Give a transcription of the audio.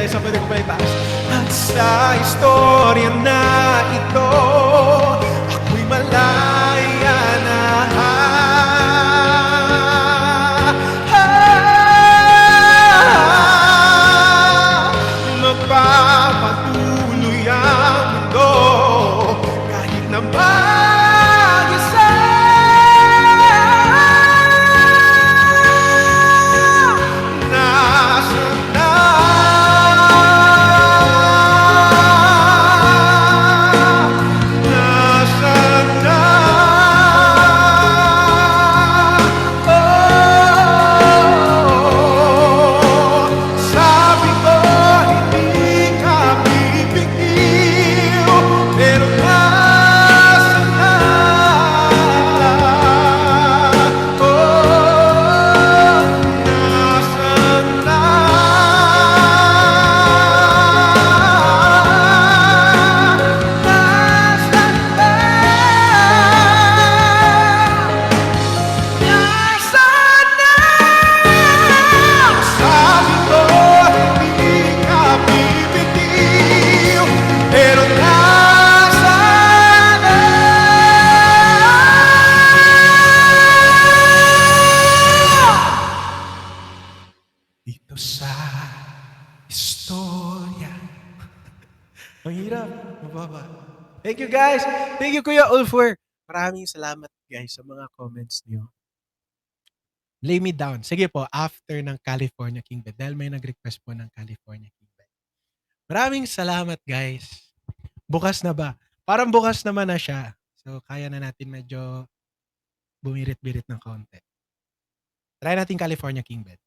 Dahil sa pwede ko pa itaas. At sa istorya na ito, ako'y malaya na. Magpapatuloy ang mundo kahit na mag-isa. Nasaan na? Nasaan na? Sabi ko hindi ka bibigil, pero nasaan na? Nasaan na? Nasaan ba? Nasaan na? Sabi ko hindi ka bibitiw, pero nasaan na? Dito sa istorya. Ang hirap, mababa. Thank you guys. Thank you Kuya Ulfor. Maraming salamat guys sa mga comments niyo. Lay me down. Sige po, after ng California King Bed. Dahil may nag-request po ng California King Bed. Maraming salamat guys. Bukas na ba? Parang bukas naman na siya. So, kaya na natin medyo bumirit-birit ng kaunti. Try natin California King Bed.